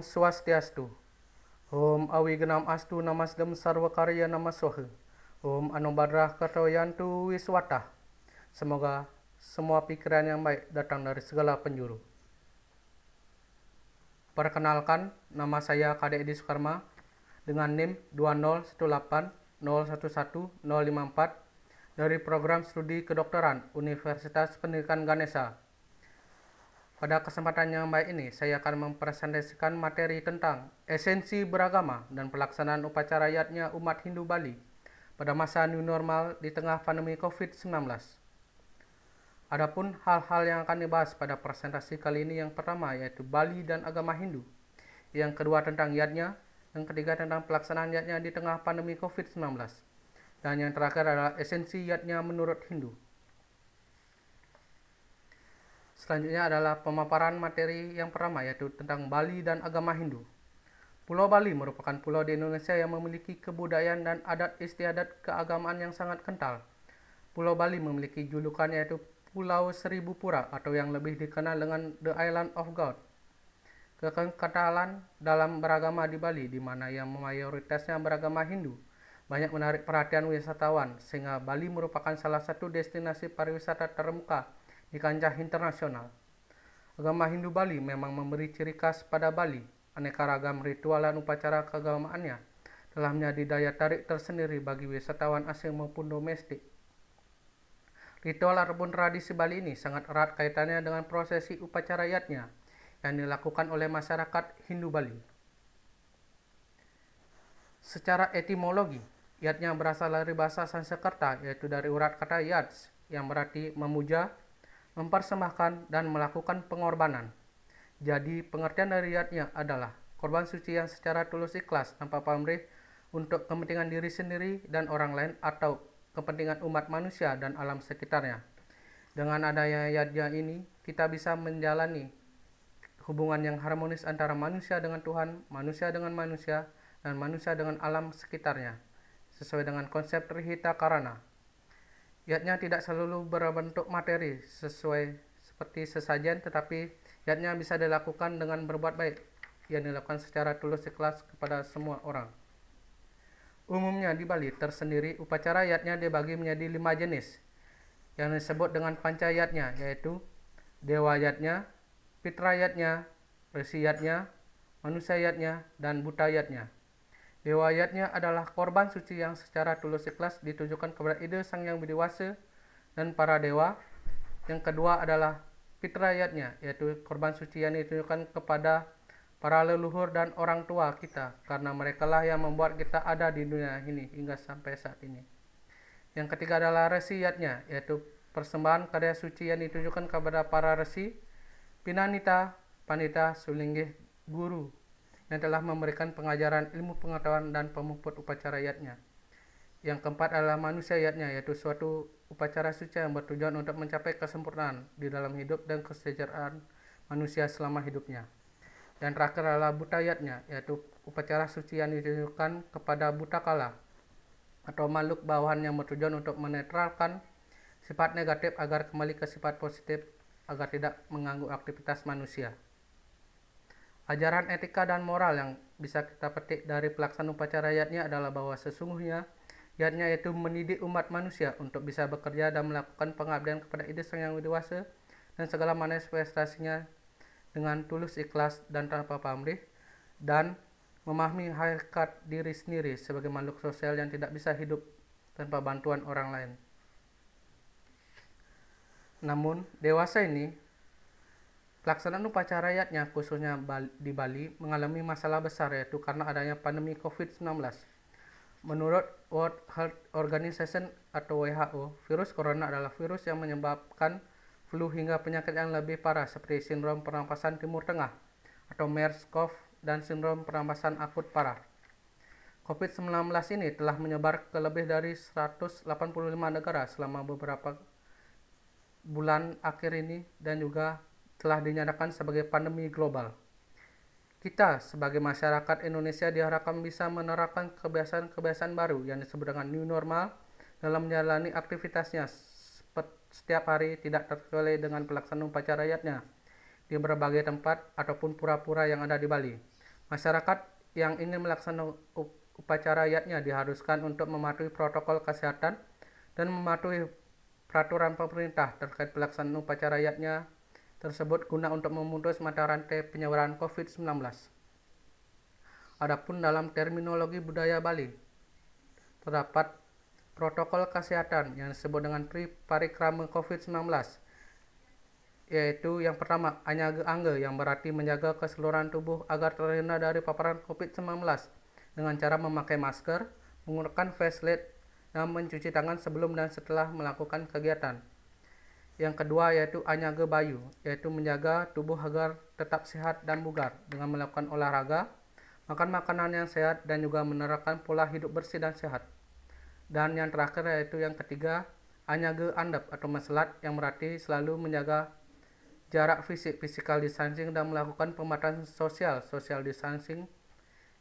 Om Swastiastu. Om Awigenam Astu Namasdem Sarwakarya Namaswaha. Om Anubadrah Katoyantu Wiswatah. Semoga semua pikiran yang baik datang dari segala penjuru. Perkenalkan, nama saya Kade Edi Sukarma dengan NIM 20180110054 dari program studi kedokteran Universitas Pendidikan Ganesha. Pada kesempatan yang baik ini, saya akan mempresentasikan materi tentang esensi beragama dan pelaksanaan upacara yatnya umat Hindu Bali pada masa new normal di tengah pandemi COVID-19. Adapun hal-hal yang akan dibahas pada presentasi kali ini yang pertama yaitu Bali dan agama Hindu, yang kedua tentang yatnya, yang ketiga tentang pelaksanaan yatnya di tengah pandemi COVID-19, dan yang terakhir adalah esensi yatnya menurut Hindu. Selanjutnya adalah pemaparan materi yang pertama yaitu tentang Bali dan agama Hindu. Pulau Bali merupakan pulau di Indonesia yang memiliki kebudayaan dan adat istiadat keagamaan yang sangat kental. Pulau Bali memiliki julukan yaitu Pulau Seribu Pura atau yang lebih dikenal dengan The Island of God. Kekentalan dalam beragama di Bali, di mana yang mayoritasnya beragama Hindu, banyak menarik perhatian wisatawan sehingga Bali merupakan salah satu destinasi pariwisata terkemuka di kancah internasional. Agama Hindu Bali memang memberi ciri khas pada Bali. Aneka ragam ritual dan upacara keagamaannya telah menjadi daya tarik tersendiri bagi wisatawan asing maupun domestik. Ritual ataupun tradisi Bali ini sangat erat kaitannya dengan prosesi upacara yatnya yang dilakukan oleh masyarakat Hindu Bali. Secara etimologi, yatnya berasal dari bahasa Sanskerta yaitu dari urat kata yats yang berarti memuja, mempersembahkan, dan melakukan pengorbanan. Jadi, pengertian dari yatnya adalah korban suci yang secara tulus ikhlas tanpa pamrih untuk kepentingan diri sendiri dan orang lain atau kepentingan umat manusia dan alam sekitarnya. Dengan adanya yatnya ini, kita bisa menjalani hubungan yang harmonis antara manusia dengan Tuhan, manusia dengan manusia, dan manusia dengan alam sekitarnya, sesuai dengan konsep Trihita Karana. Yatnya tidak selalu berbentuk materi seperti sesajen, tetapi yatnya bisa dilakukan dengan berbuat baik yang dilakukan secara tulus ikhlas kepada semua orang. Umumnya di Bali tersendiri, upacara yatnya dibagi menjadi 5 jenis yang disebut dengan panca yatnya, yaitu Dewa yatnya, Pitra yatnya, Resi yatnya, Manusia yatnya, dan Buta yatnya. Dewa yatnya adalah korban suci yang secara tulus ikhlas ditujukan kepada ide Sang Yang Widiwasa dan para dewa. Yang kedua adalah Pitra yatnya, yaitu korban suci yang ditujukan kepada para leluhur dan orang tua kita, karena merekalah yang membuat kita ada di dunia ini hingga sampai saat ini. Yang ketiga adalah Resi yatnya, yaitu persembahan karya suci yang ditujukan kepada para resi, pinanita, pandita, sulinggih, guru yang telah memberikan pengajaran ilmu pengetahuan dan pemuput upacara yatnya. Yang keempat adalah Manusia yatnya, yaitu suatu upacara suci yang bertujuan untuk mencapai kesempurnaan di dalam hidup dan kesejahteraan manusia selama hidupnya. Dan terakhir adalah Buta yatnya, yaitu upacara suci yang ditujukan kepada buta kala atau makhluk bawahan yang bertujuan untuk menetralkan sifat negatif agar kembali ke sifat positif agar tidak mengganggu aktivitas manusia. Ajaran etika dan moral yang bisa kita petik dari pelaksanaan upacara yatnya adalah bahwa sesungguhnya yatnya itu mendidik umat manusia untuk bisa bekerja dan melakukan pengabdian kepada ide Sang Yang Widiwasa dan segala manifestasinya dengan tulus ikhlas dan tanpa pamrih, dan memahami hakikat diri sendiri sebagai makhluk sosial yang tidak bisa hidup tanpa bantuan orang lain. Namun, dewasa ini, pelaksanaan upacara yatnya khususnya di Bali mengalami masalah besar, yaitu karena adanya pandemi COVID-19. Menurut World Health Organization atau WHO, virus corona adalah virus yang menyebabkan flu hingga penyakit yang lebih parah seperti sindrom pernapasan Timur Tengah atau MERS-CoV dan sindrom pernapasan akut parah. COVID-19 ini telah menyebar ke lebih dari 185 negara selama beberapa bulan akhir ini dan juga telah dinyatakan sebagai pandemi global. Kita sebagai masyarakat Indonesia diharapkan bisa menerapkan kebiasaan-kebiasaan baru yang disebut dengan new normal dalam menjalani aktivitasnya setiap hari, tidak terkecuali dengan pelaksanaan upacara yatnya di berbagai tempat ataupun pura-pura yang ada di Bali. Masyarakat yang ingin melaksanakan upacara yatnya diharuskan untuk mematuhi protokol kesehatan dan mematuhi peraturan pemerintah terkait pelaksanaan upacara yatnya tersebut guna untuk memutus mata rantai penyebaran COVID-19. Adapun dalam terminologi budaya Bali, terdapat protokol kesehatan yang disebut dengan parikrama COVID-19, yaitu yang pertama, anyaga angga, yang berarti menjaga keseluruhan tubuh agar terhindar dari paparan COVID-19 dengan cara memakai masker, menggunakan face shield, dan mencuci tangan sebelum dan setelah melakukan kegiatan. Yang kedua yaitu anyaga bayu, yaitu menjaga tubuh agar tetap sehat dan bugar dengan melakukan olahraga, makan makanan yang sehat, dan juga menerapkan pola hidup bersih dan sehat. Dan yang terakhir yaitu yang ketiga, anyaga andap atau meselat, yang berarti selalu menjaga jarak fisik physical distancing dan melakukan pembatasan social distancing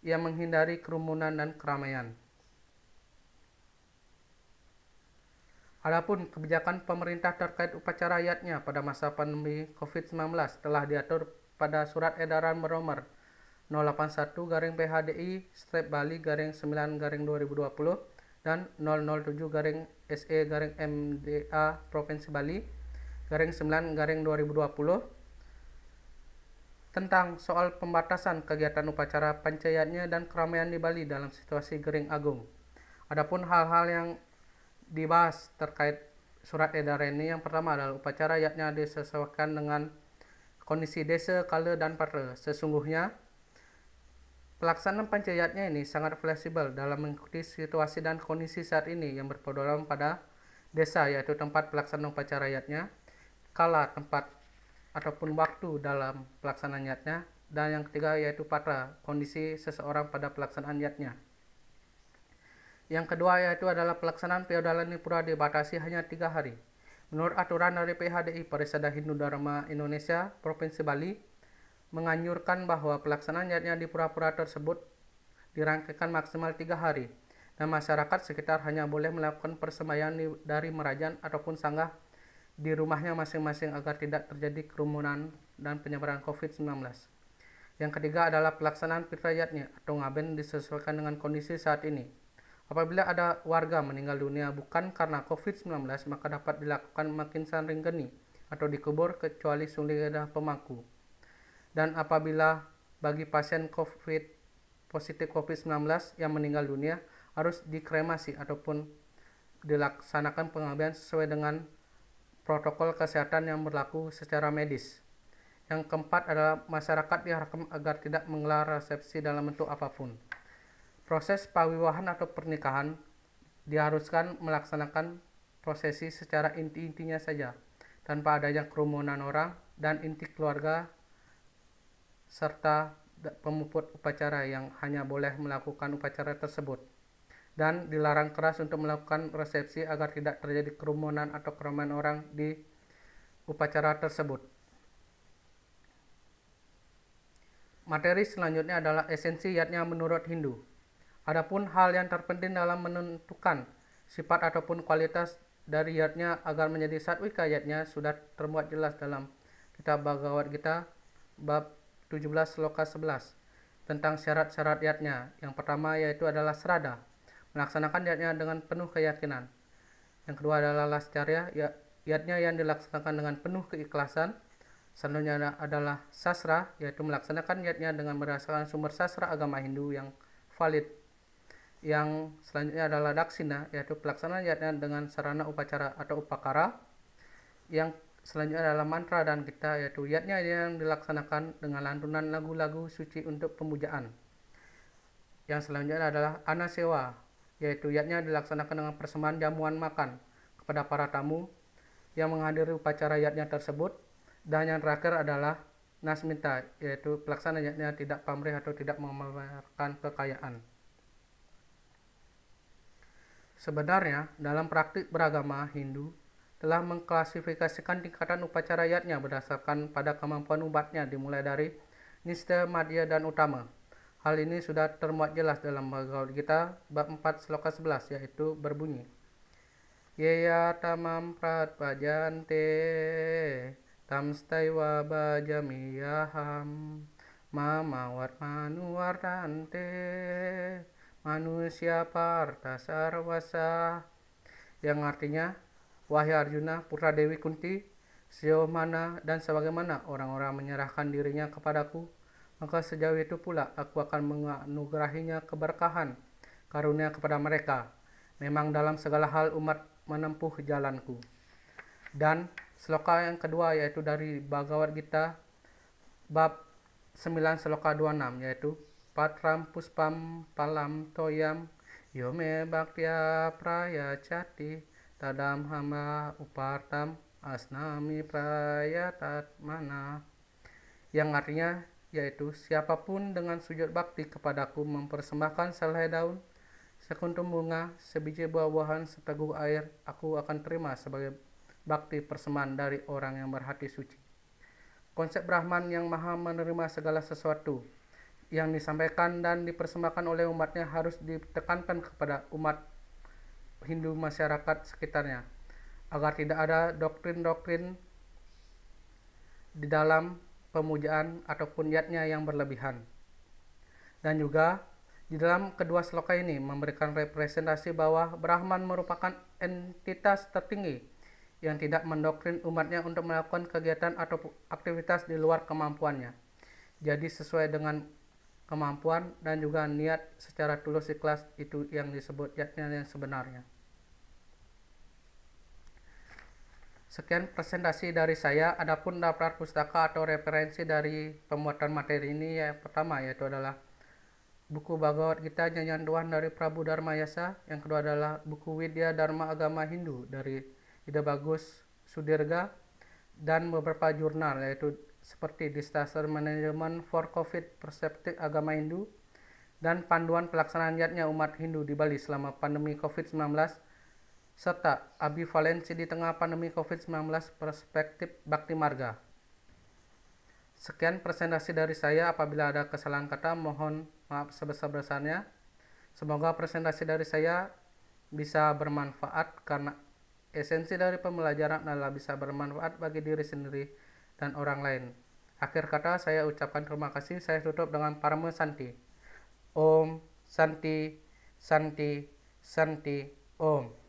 yang menghindari kerumunan dan keramaian. Adapun kebijakan pemerintah terkait upacara yatnya pada masa pandemi COVID-19 telah diatur pada Surat Edaran Nomor 081-PHDI/Bali-9/2020 dan 007-SE-MDA Provinsi Bali /9/2020 tentang soal pembatasan kegiatan upacara pancayatnya dan keramaian di Bali dalam situasi Gering Agung. Adapun hal-hal yang dibahas terkait surat edaran ini, yang pertama adalah upacara yatnya disesuaikan dengan kondisi desa, kala, dan patra. Sesungguhnya pelaksanaan pancayatnya ini sangat fleksibel dalam mengikuti situasi dan kondisi saat ini yang berpedoman pada desa, yaitu tempat pelaksanaan upacara yatnya, kala, tempat, ataupun waktu dalam pelaksanaan yatnya, dan yang ketiga yaitu patra, kondisi seseorang pada pelaksanaan yatnya. Yang kedua yaitu adalah pelaksanaan Feodalani Pura dibatasi hanya 3 hari. Menurut aturan dari PHDI Parisada Hindu Dharma Indonesia Provinsi Bali menganjurkan bahwa pelaksanaan yatnya di pura-pura tersebut dirangkaikan maksimal 3 hari dan masyarakat sekitar hanya boleh melakukan persembahyaan dari merajan ataupun sanggah di rumahnya masing-masing agar tidak terjadi kerumunan dan penyebaran COVID-19. Yang ketiga adalah pelaksanaan fitrah yatnya atau ngaben disesuaikan dengan kondisi saat ini. Apabila ada warga meninggal dunia bukan karena COVID-19, maka dapat dilakukan makin sandring geni atau dikubur kecuali suli lidah pemaku. Dan apabila bagi pasien positif COVID-19 yang meninggal dunia harus dikremasi ataupun dilaksanakan pengabdian sesuai dengan protokol kesehatan yang berlaku secara medis. Yang keempat adalah masyarakat diharapkan agar tidak menggelar resepsi dalam bentuk apapun. Proses pawiwahan atau pernikahan diharuskan melaksanakan prosesi secara inti-intinya saja, tanpa adanya kerumunan orang dan inti keluarga serta pemuput upacara yang hanya boleh melakukan upacara tersebut. Dan dilarang keras untuk melakukan resepsi agar tidak terjadi kerumunan atau keramaian orang di upacara tersebut. Materi selanjutnya adalah esensi yatnya menurut Hindu. Adapun hal yang terpenting dalam menentukan sifat ataupun kualitas dari yatnya agar menjadi satwika yatnya sudah termuat jelas dalam kitab Bhagavad Gita bab 17 sloka 11 tentang syarat-syarat yatnya. Yang pertama yaitu adalah srada, melaksanakan yatnya dengan penuh keyakinan. Yang kedua adalah lascarya, yatnya yang dilaksanakan dengan penuh keikhlasan. Selanjutnya adalah sasra, yaitu melaksanakan yatnya dengan berdasarkan sumber sastra agama Hindu yang valid. Yang selanjutnya adalah daksina, yaitu pelaksanaan yatnya dengan sarana upacara atau upakara. Yang selanjutnya adalah mantra dan gita, yaitu yatnya yang dilaksanakan dengan lantunan lagu-lagu suci untuk pemujaan. Yang selanjutnya adalah anasewa, yaitu yatnya dilaksanakan dengan persembahan jamuan makan kepada para tamu yang menghadiri upacara yatnya tersebut. Dan yang terakhir adalah nasmita, yaitu pelaksanaan yatnya tidak pamrih atau tidak memamerkan kekayaan. Sebenarnya, dalam praktik beragama Hindu telah mengklasifikasikan tingkatan upacara yatnya berdasarkan pada kemampuan umatnya dimulai dari nista, madhya, dan utama. Hal ini sudah termuat jelas dalam Bhagavad Gita bab 4 sloka 11, yaitu berbunyi Yeya tamam pratpajante tamstaiva bhajamiyaham mamawat manuwardante manusia parta sarwasa, yang artinya, wahai Arjuna, putra Dewi Kunti, sejauh mana dan sebagaimana orang-orang menyerahkan dirinya kepadaku, maka sejauh itu pula aku akan menganugerahinya keberkahan karunia kepada mereka. Memang dalam segala hal umat menempuh jalanku. Dan sloka yang kedua yaitu dari Bhagavad Gita bab 9 sloka 26, yaitu Patram puspam palam toyam yome bhaktya prayachati tadam hamba upartam asnami prayatatmana, yang artinya yaitu siapapun dengan sujud bakti kepadaku mempersembahkan sehelai daun, sekuntum bunga, sebiji buah-buahan, seteguk air, aku akan terima sebagai bakti persembahan dari orang yang berhati suci. Konsep Brahman yang maha menerima segala sesuatu yang disampaikan dan dipersembahkan oleh umatnya harus ditekankan kepada umat Hindu masyarakat sekitarnya, agar tidak ada doktrin-doktrin di dalam pemujaan ataupun yatnya yang berlebihan. Dan juga di dalam kedua sloka ini memberikan representasi bahwa Brahman merupakan entitas tertinggi yang tidak mendoktrin umatnya untuk melakukan kegiatan atau aktivitas di luar kemampuannya. Jadi sesuai dengan kemampuan dan juga niat secara tulus ikhlas, itu yang disebut yatnya yang sebenarnya. Sekian presentasi dari saya. Adapun daftar pustaka atau referensi dari pembuatan materi ini, yang pertama yaitu adalah buku Bhagavad Gita Nyanyian Tuhan dari Prabu Dharma Yasa. Yang kedua adalah buku Widya Dharma Agama Hindu dari Ida Bagus Sudirga, dan beberapa jurnal yaitu seperti Disaster Management for COVID Perspektif Agama Hindu dan panduan pelaksanaan yatnya umat Hindu di Bali selama pandemi COVID-19 serta ambivalensi di tengah pandemi COVID-19 perspektif Bhakti Marga. Sekian presentasi dari saya. Apabila ada kesalahan kata mohon maaf sebesar-besarnya. Semoga presentasi dari saya bisa bermanfaat karena esensi dari pembelajaran adalah bisa bermanfaat bagi diri sendiri dan orang lain. Akhir kata saya ucapkan terima kasih. Saya tutup dengan Parama Santi. Om Santi Santi Santi Om.